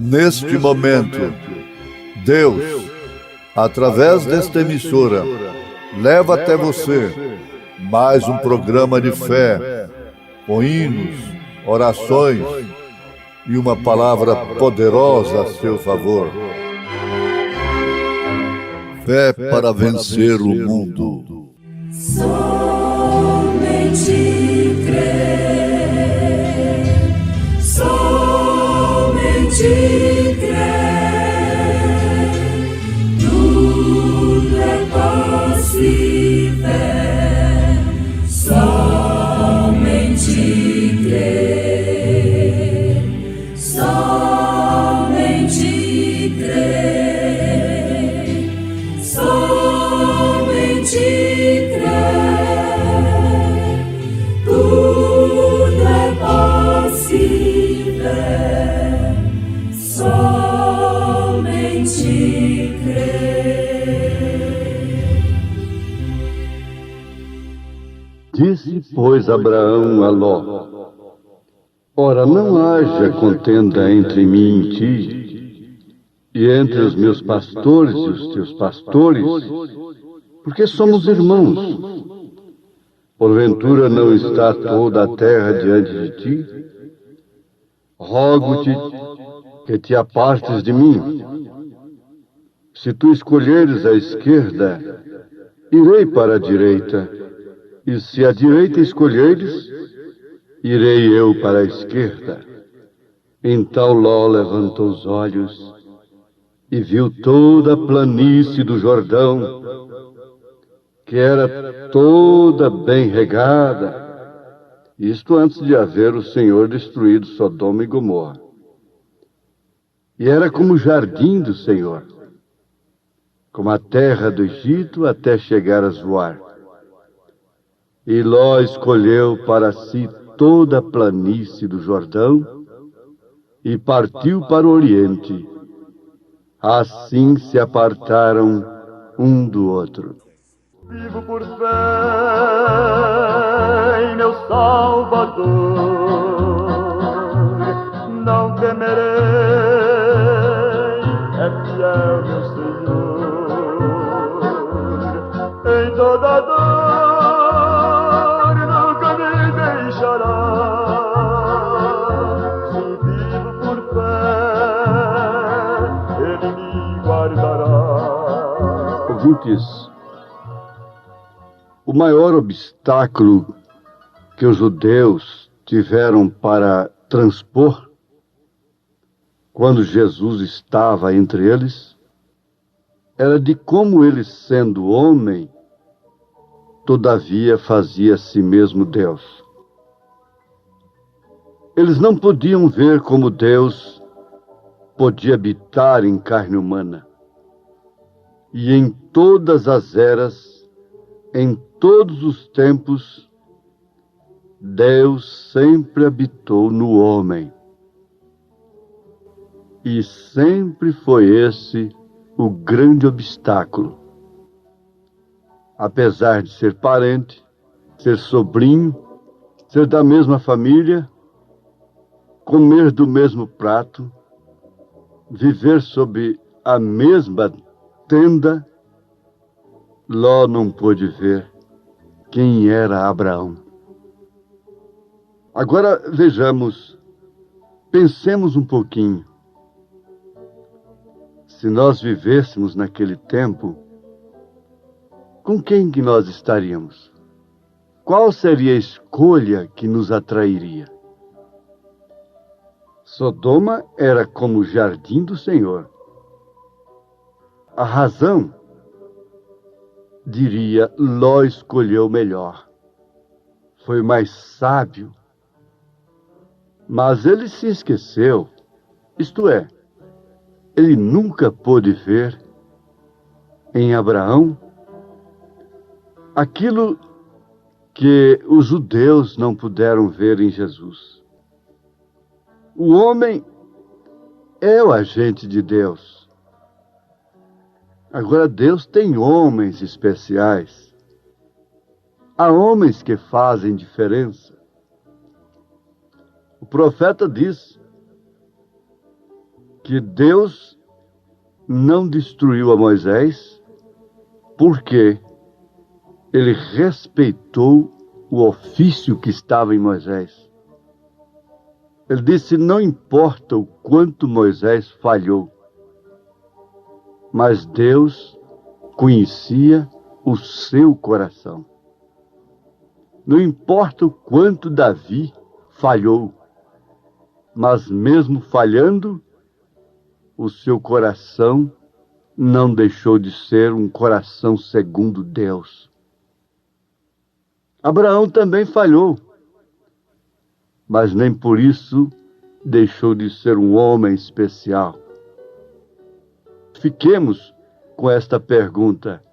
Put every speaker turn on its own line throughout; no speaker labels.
Neste momento, Deus, através desta emissora, leva até você mais um programa de fé, com hinos, orações e uma palavra poderosa a seu favor. Fé para vencer o mundo.
Somente crer, somente crer, tudo é possível, somente crer, somente crer, somente crer, tudo é possível, somente crer.
Disse, pois, Abraão a Ló: ora, não haja contenda entre mim e ti, e entre os meus pastores e os teus pastores, porque somos irmãos. Porventura não está toda a terra diante de ti? Rogo-te que te apartes de mim. Se tu escolheres a esquerda, irei para a direita, e se a direita escolheres, irei eu para a esquerda. Então Ló levantou os olhos e viu toda a planície do Jordão, que era toda bem regada, isto antes de haver o Senhor destruído Sodoma e Gomorra. E era como o jardim do Senhor, como a terra do Egito até chegar a Zoar. E Ló escolheu para si toda a planície do Jordão e partiu para o Oriente. Assim se apartaram um do outro.
Vivo por fé em meu Salvador, não temerei, é fiel meu Senhor, em toda dor nunca me deixará. Se vivo por fé, Ele me guardará.
Ouvintes, o maior obstáculo que os judeus tiveram para transpor quando Jesus estava entre eles era de como ele, sendo homem, todavia fazia a si mesmo Deus. Eles não podiam ver como Deus podia habitar em carne humana. E em todas as eras, em todos os tempos, Deus sempre habitou no homem. E sempre foi esse o grande obstáculo. Apesar de ser parente, ser sobrinho, ser da mesma família, comer do mesmo prato, viver sob a mesma tenda, Ló não pôde ver quem era Abraão. Agora vejamos, pensemos um pouquinho. Se nós vivêssemos naquele tempo, com quem que nós estaríamos? Qual seria a escolha que nos atrairia? Sodoma era como o jardim do Senhor. A razão, diria, Ló escolheu melhor. Foi mais sábio. Mas ele se esqueceu, isto é, ele nunca pôde ver em Abraão aquilo que os judeus não puderam ver em Jesus. O homem é o agente de Deus. Agora, Deus tem homens especiais. Há homens que fazem diferença. O profeta diz que Deus não destruiu a Moisés porque ele respeitou o ofício que estava em Moisés. Ele disse: não importa o quanto Moisés falhou, mas Deus conhecia o seu coração. Não importa o quanto Davi falhou, mas mesmo falhando, o seu coração não deixou de ser um coração segundo Deus. Abraão também falhou, mas nem por isso deixou de ser um homem especial. Fiquemos com esta pergunta: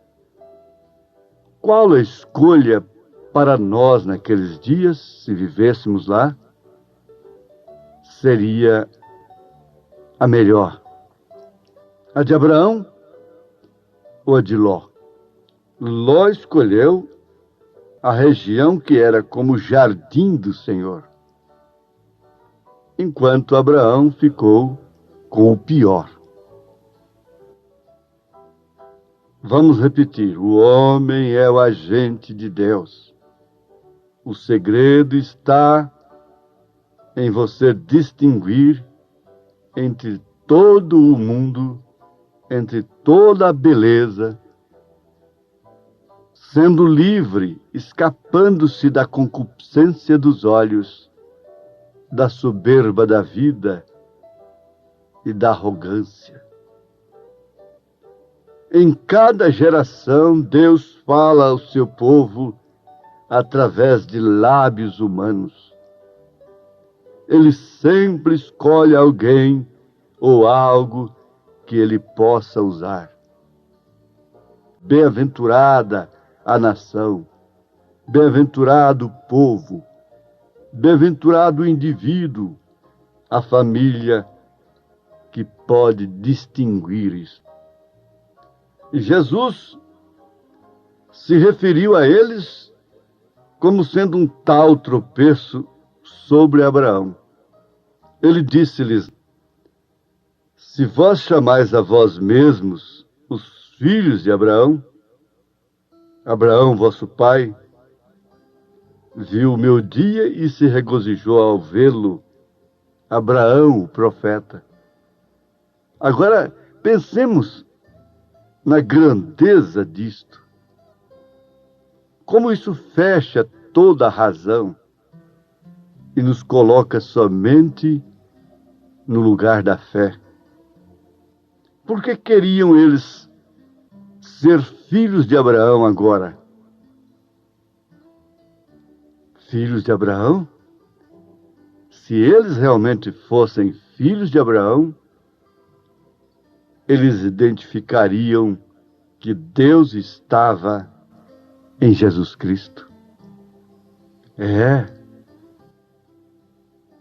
qual a escolha para nós naqueles dias, se vivêssemos lá, seria a melhor? A de Abraão ou a de Ló? Ló escolheu a região que era como o jardim do Senhor, enquanto Abraão ficou com o pior. Vamos repetir: o homem é o agente de Deus. O segredo está em você distinguir entre todo o mundo, entre toda a beleza, sendo livre, escapando-se da concupiscência dos olhos, da soberba da vida e da arrogância. Em cada geração, Deus fala ao seu povo através de lábios humanos. Ele sempre escolhe alguém ou algo que ele possa usar. Bem-aventurada a nação, bem-aventurado o povo, bem-aventurado o indivíduo, a família que pode distinguir isso. E Jesus se referiu a eles como sendo um tal tropeço sobre Abraão. Ele disse-lhes: se vós chamais a vós mesmos os filhos de Abraão, Abraão, vosso pai, viu o meu dia e se regozijou ao vê-lo, Abraão, o profeta. Agora, pensemos na grandeza disto. Como isso fecha toda a razão e nos coloca somente no lugar da fé. Por que queriam eles ser filhos de Abraão agora? Filhos de Abraão? Se eles realmente fossem filhos de Abraão, eles identificariam que Deus estava em Jesus Cristo.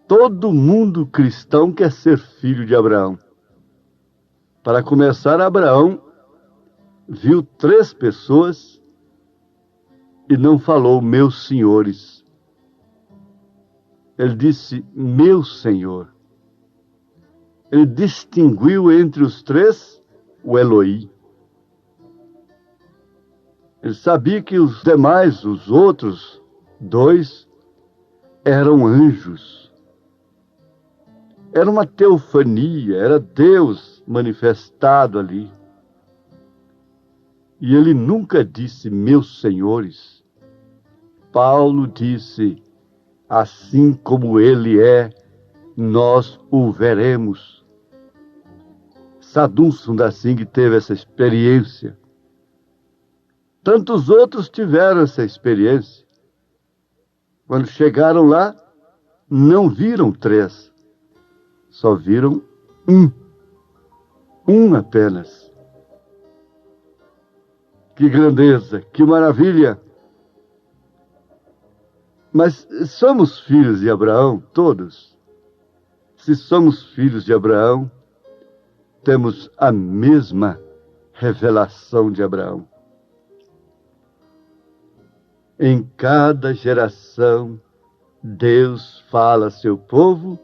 Todo mundo cristão quer ser filho de Abraão. Para começar, Abraão viu 3 pessoas e não falou meus senhores. Ele disse meu Senhor. Ele distinguiu entre os 3 o Eloí. Ele sabia que os demais, os outros 2, eram anjos. Era uma teofania, era Deus manifestado ali. E ele nunca disse meus senhores. Paulo disse: assim como ele é, nós o veremos. Sadum Sundar-Singh teve essa experiência. Tantos outros tiveram essa experiência. Quando chegaram lá, não viram 3, só viram um apenas. Que grandeza, que maravilha! Mas somos filhos de Abraão, todos? Se somos filhos de Abraão, temos a mesma revelação de Abraão. Em cada geração, Deus fala a seu povo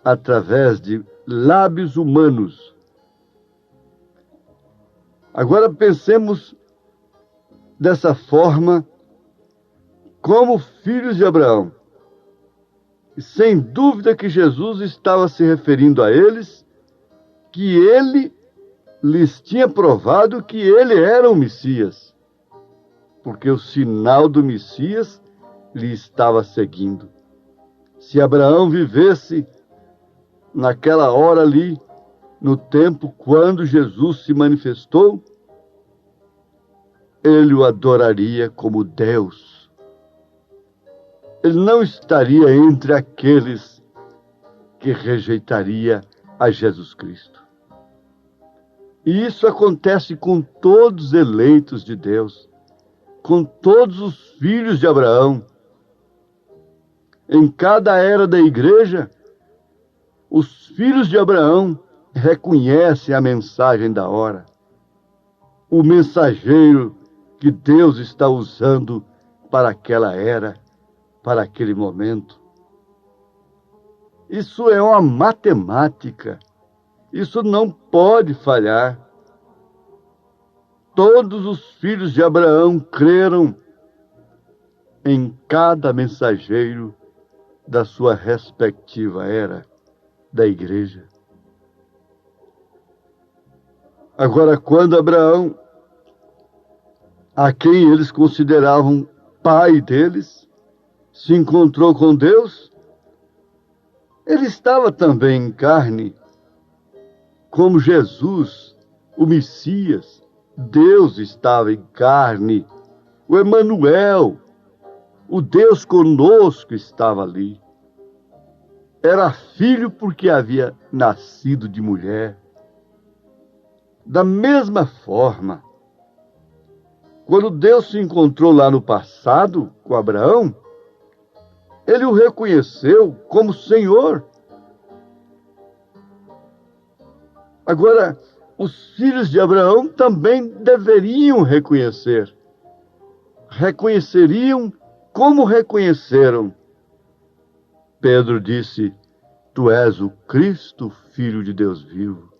através de lábios humanos. Agora pensemos dessa forma como filhos de Abraão. E sem dúvida que Jesus estava se referindo a eles, que ele lhes tinha provado que ele era o Messias, porque o sinal do Messias lhe estava seguindo. Se Abraão vivesse naquela hora ali, no tempo quando Jesus se manifestou, ele o adoraria como Deus. Ele não estaria entre aqueles que rejeitaria a Jesus Cristo. E isso acontece com todos os eleitos de Deus, com todos os filhos de Abraão. Em cada era da igreja, os filhos de Abraão reconhecem a mensagem da hora, o mensageiro que Deus está usando para aquela era, para aquele momento. Isso é uma matemática. Isso não pode falhar. Todos os filhos de Abraão creram em cada mensageiro da sua respectiva era da igreja. Agora, quando Abraão, a quem eles consideravam pai deles, se encontrou com Deus, ele estava também em carne, como Jesus, o Messias. Deus estava em carne. O Emanuel, o Deus conosco, estava ali. Era filho porque havia nascido de mulher. Da mesma forma, quando Deus se encontrou lá no passado com Abraão, ele o reconheceu como Senhor. Agora, os filhos de Abraão também deveriam reconhecer. Reconheceriam como reconheceram. Pedro disse: Tu és o Cristo, Filho de Deus vivo.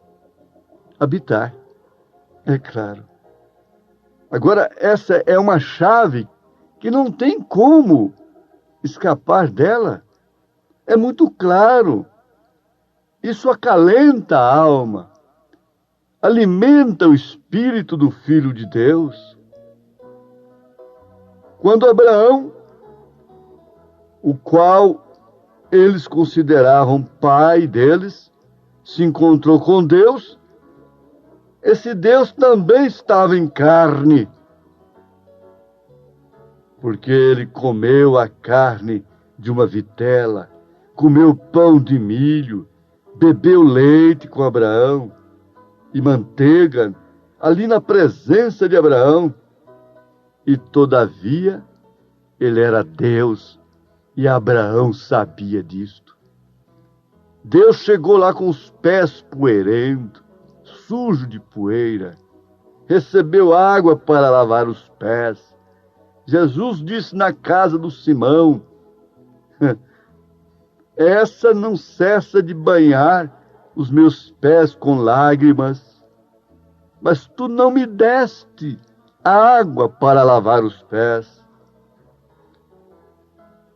Habitar, é claro. Agora, essa é uma chave que não tem como escapar dela. É muito claro. Isso acalenta a alma, alimenta o espírito do Filho de Deus. Quando Abraão, o qual eles consideravam pai deles, se encontrou com Deus, esse Deus também estava em carne, porque ele comeu a carne de uma vitela, comeu pão de milho, bebeu leite com Abraão e manteiga, ali na presença de Abraão. E todavia, ele era Deus, e Abraão sabia disto. Deus chegou lá com os pés poeirentos, sujo de poeira, recebeu água para lavar os pés. Jesus disse na casa do Simão: essa não cessa de banhar os meus pés com lágrimas, mas tu não me deste água para lavar os pés.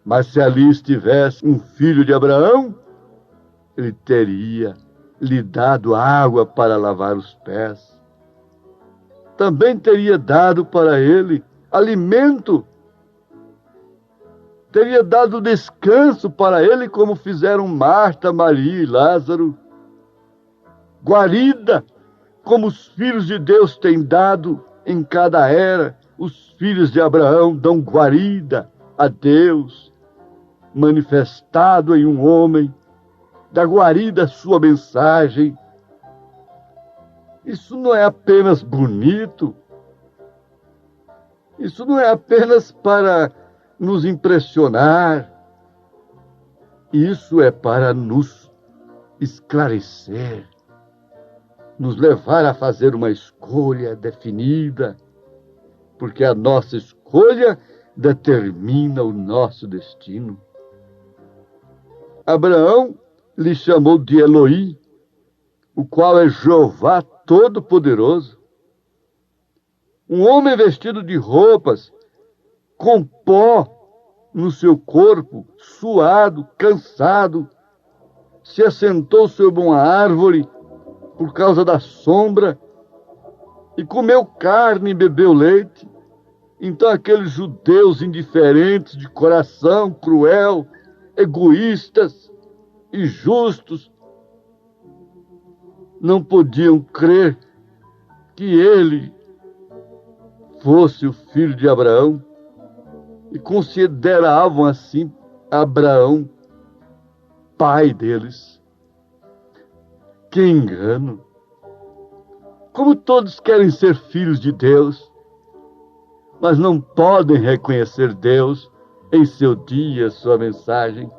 Mas se ali estivesse um filho de Abraão, ele teria lhe dado água para lavar os pés. Também teria dado para ele alimento, teria dado descanso para ele, como fizeram Marta, Maria e Lázaro. Guarida, como os filhos de Deus têm dado em cada era. Os filhos de Abraão dão guarida a Deus, manifestado em um homem, da guarida a sua mensagem. Isso não é apenas bonito, isso não é apenas para nos impressionar, isso é para nos esclarecer, nos levar a fazer uma escolha definida, porque a nossa escolha determina o nosso destino. Abraão lhe chamou de Elohim, o qual é Jeová Todo-Poderoso. Um homem vestido de roupas, com pó no seu corpo, suado, cansado, se assentou sob uma árvore por causa da sombra e comeu carne e bebeu leite. Então aqueles judeus indiferentes, de coração cruel, egoístas e justos, não podiam crer que ele fosse o filho de Abraão e consideravam assim Abraão pai deles. Que engano! Como todos querem ser filhos de Deus, mas não podem reconhecer Deus em seu dia, sua mensagem.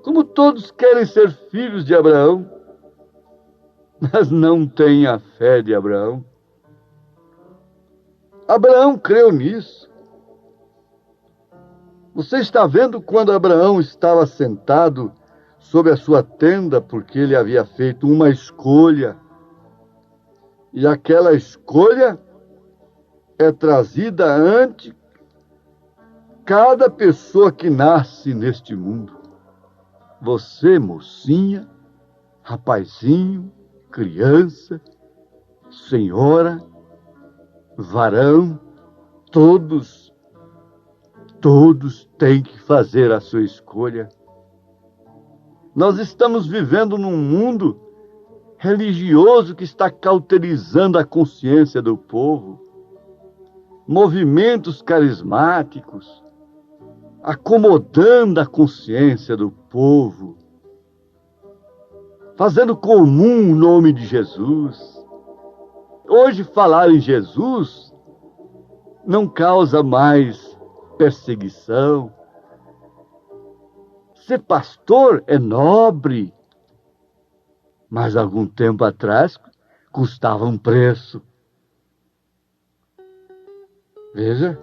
Como todos querem ser filhos de Abraão, mas não têm a fé de Abraão. Abraão creu nisso. Você está vendo quando Abraão estava sentado sob a sua tenda, porque ele havia feito uma escolha. E aquela escolha é trazida ante cada pessoa que nasce neste mundo. Você, mocinha, rapazinho, criança, senhora, varão, todos têm que fazer a sua escolha. Nós estamos vivendo num mundo religioso que está cauterizando a consciência do povo. Movimentos carismáticos acomodando a consciência do povo, fazendo comum o nome de Jesus. Hoje falar em Jesus não causa mais perseguição. Ser pastor é nobre, mas algum tempo atrás custava um preço. Veja,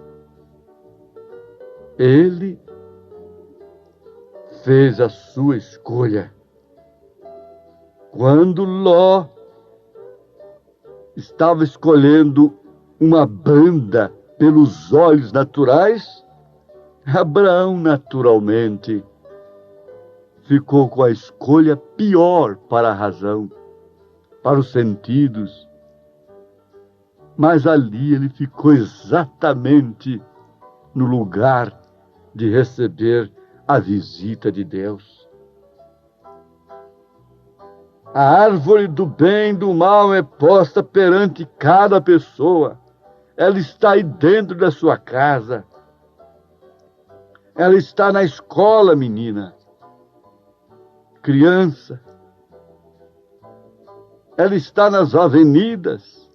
ele fez a sua escolha. Quando Ló estava escolhendo uma banda pelos olhos naturais, Abraão, naturalmente, ficou com a escolha pior para a razão, para os sentidos. Mas ali ele ficou exatamente no lugar de receber a visita de Deus. A árvore do bem e do mal é posta perante cada pessoa. Ela está aí dentro da sua casa. Ela está na escola, menina, criança. Ela está nas avenidas.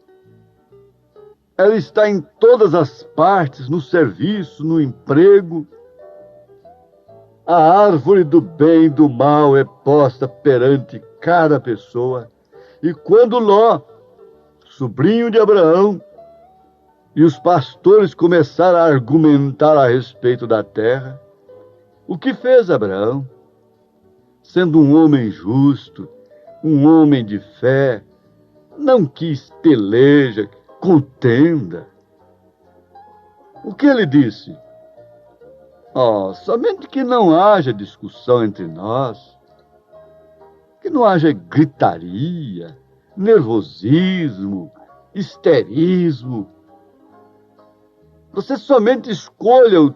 Ela está em todas as partes, no serviço, no emprego. A árvore do bem e do mal é posta perante cada pessoa. E quando Ló, sobrinho de Abraão, e os pastores começaram a argumentar a respeito da terra, o que fez Abraão? Sendo um homem justo, um homem de fé, não quis peleja, contenda. O que ele disse? Somente que não haja discussão entre nós, que não haja gritaria, nervosismo, histerismo. Você somente escolha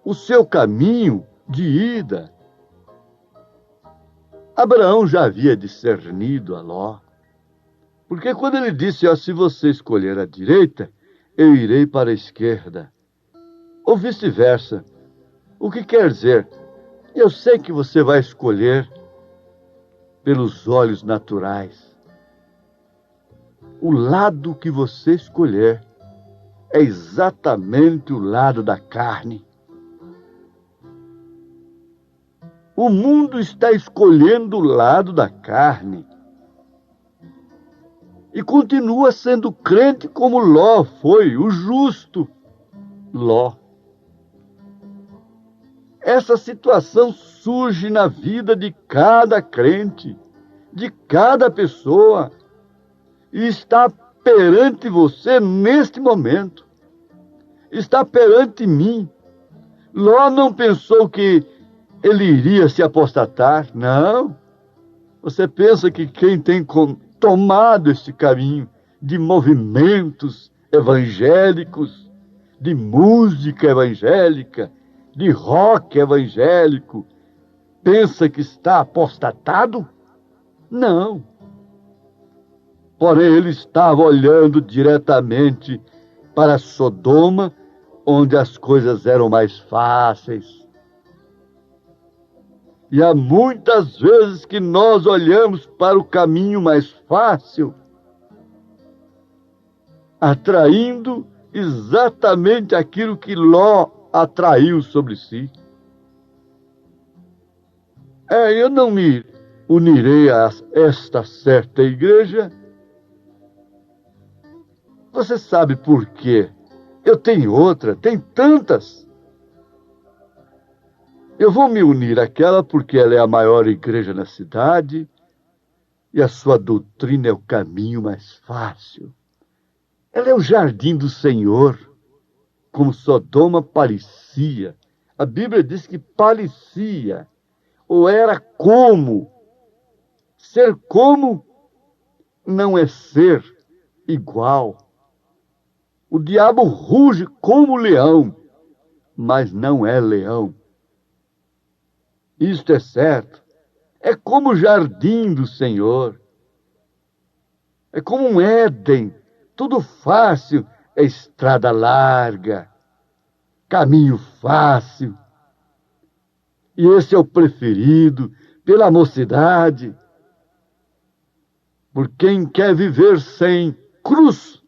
o seu caminho de ida. Abraão já havia discernido a Ló, porque quando ele disse, se você escolher a direita, eu irei para a esquerda, ou vice-versa. O que quer dizer? Eu sei que você vai escolher pelos olhos naturais. O lado que você escolher é exatamente o lado da carne. O mundo está escolhendo o lado da carne. E continua sendo crente como Ló foi, o justo Ló. Essa situação surge na vida de cada crente, de cada pessoa, e está perante você neste momento. Está perante mim. Ló não pensou que ele iria se apostatar. Não. Você pensa que quem tem tomado este caminho de movimentos evangélicos, de música evangélica, de rock evangélico, pensa que está apostatado? Não. Porém, ele estava olhando diretamente para Sodoma, onde as coisas eram mais fáceis. E há muitas vezes que nós olhamos para o caminho mais fácil, atraindo exatamente aquilo que Ló atraiu sobre si. Eu não me unirei a esta certa igreja. Você sabe por quê? Eu tenho outra, tem tantas. Eu vou me unir àquela porque ela é a maior igreja na cidade e a sua doutrina é o caminho mais fácil. Ela é o jardim do Senhor, como Sodoma parecia. A Bíblia diz que parecia, ou era como. Ser como não é ser igual. O diabo ruge como leão, mas não é leão. Isto é certo. É como o jardim do Senhor. É como um Éden. Tudo fácil, é estrada larga, caminho fácil. E esse é o preferido pela mocidade, por quem quer viver sem cruz.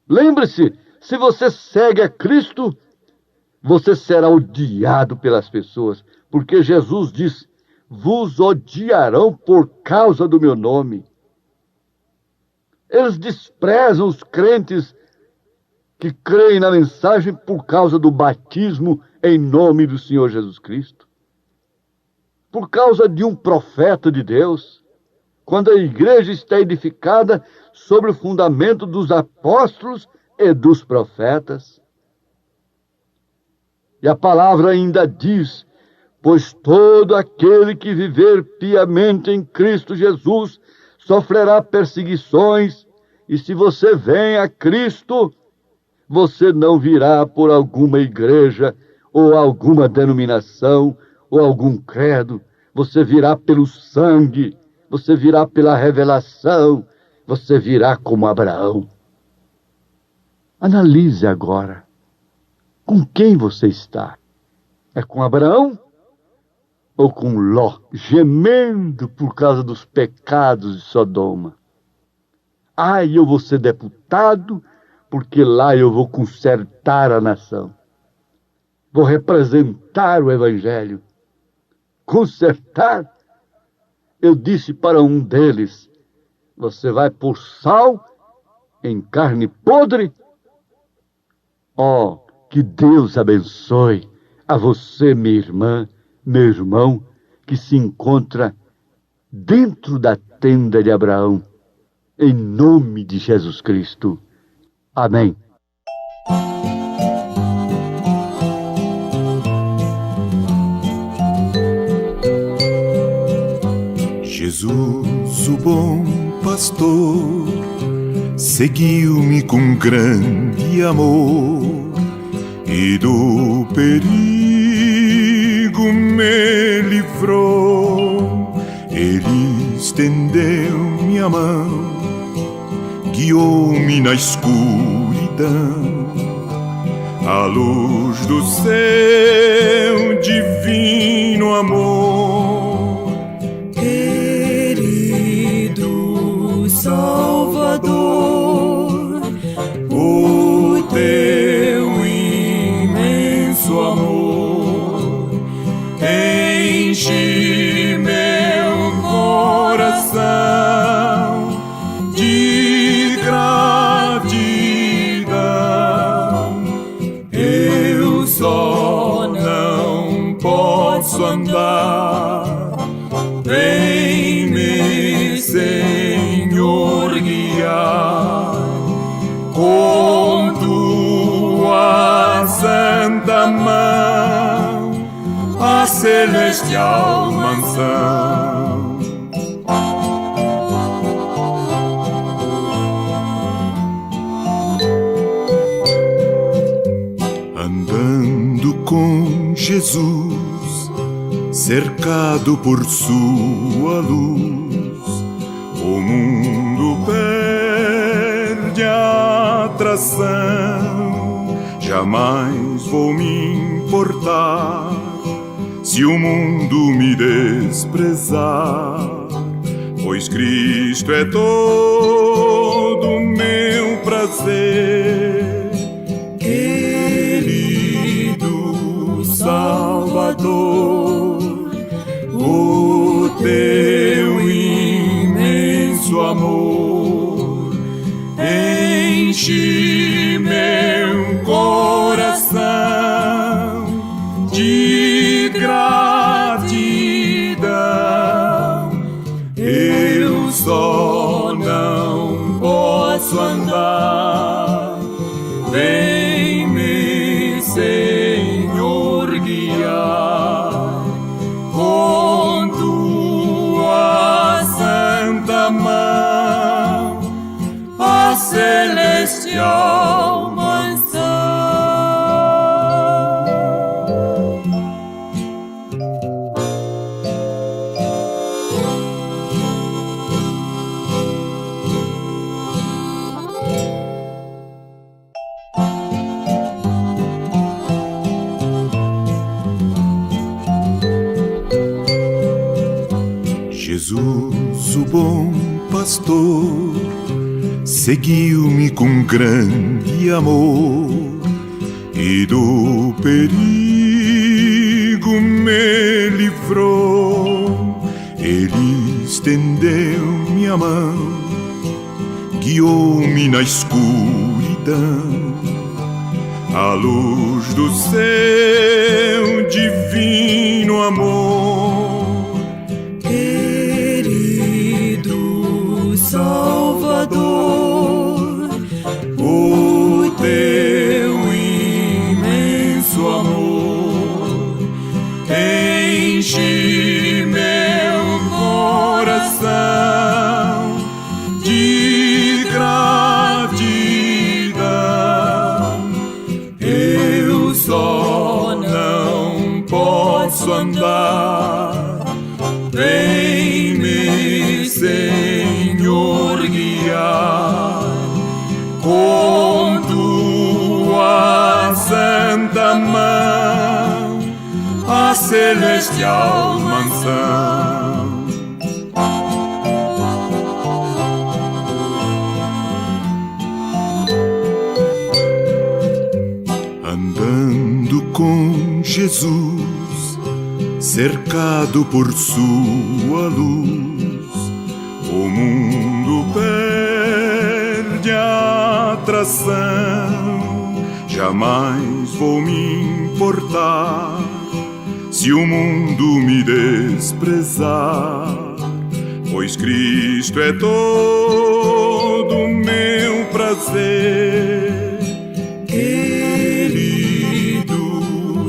Lembre-se, se você segue a Cristo, você será odiado pelas pessoas, porque Jesus diz: vos odiarão por causa do meu nome. Eles desprezam os crentes que creem na mensagem por causa do batismo em nome do Senhor Jesus Cristo. Por causa de um profeta de Deus. Quando a igreja está edificada sobre o fundamento dos apóstolos e dos profetas. E a palavra ainda diz: pois todo aquele que viver piamente em Cristo Jesus sofrerá perseguições, e se você vem a Cristo, você não virá por alguma igreja, ou alguma denominação, ou algum credo, você virá pelo sangue, você virá pela revelação, você virá como Abraão. Analise agora, com quem você está? É com Abraão? Ou com Ló, gemendo por causa dos pecados de Sodoma? Eu vou ser deputado, porque lá eu vou consertar a nação. Vou representar o Evangelho. Consertar? Eu disse para um deles: você vai pôr sal em carne podre? Que Deus abençoe a você, minha irmã, meu irmão, que se encontra dentro da tenda de Abraão, em nome de Jesus Cristo. Amém.
Jesus, o bom pastor, seguiu-me com grande amor e do perigo me livrou. Ele estendeu-me a mão, guiou-me na escuridão, à luz do seu divino amor.
Querido Salvador,
O teu imenso amor enche meu coração de gratidão. Eu só não celestial mansão. Andando com Jesus, cercado por sua luz, o mundo perde a atração. Jamais vou me importar se o mundo me desprezar, pois Cristo é todo meu prazer. Querido Salvador, o teu imenso amor enche meu coração de gratidão. Eu só não posso andar, vem-me, Senhor, guiar com tua santa mão a celestial mansão. Jesus, o bom pastor, seguiu-me com grande amor e do perigo me livrou. Ele estendeu-me a mão, guiou-me na escuridão, à luz do seu divino amor. Querido Salvador, o teu imenso amor enche meu coração de gratidão. Eu só não posso andar, vem-me, Senhor, guiar com tua santa mão a celestial mansão. Andando com Jesus, cercado por sua luz, o mundo perde a atração. Jamais vou me importar se o mundo me desprezar, pois Cristo é todo meu prazer. Querido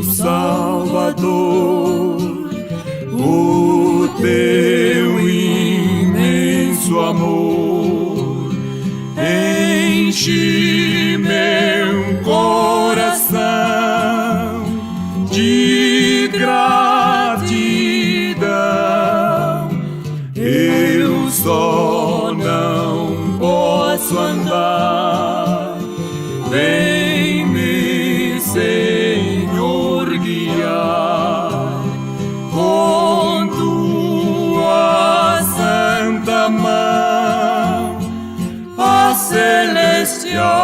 Salvador, o teu imenso amor enche meu coração de gratidão. Eu só não posso andar, vem-me, Senhor, guiar com tua santa mão a celestial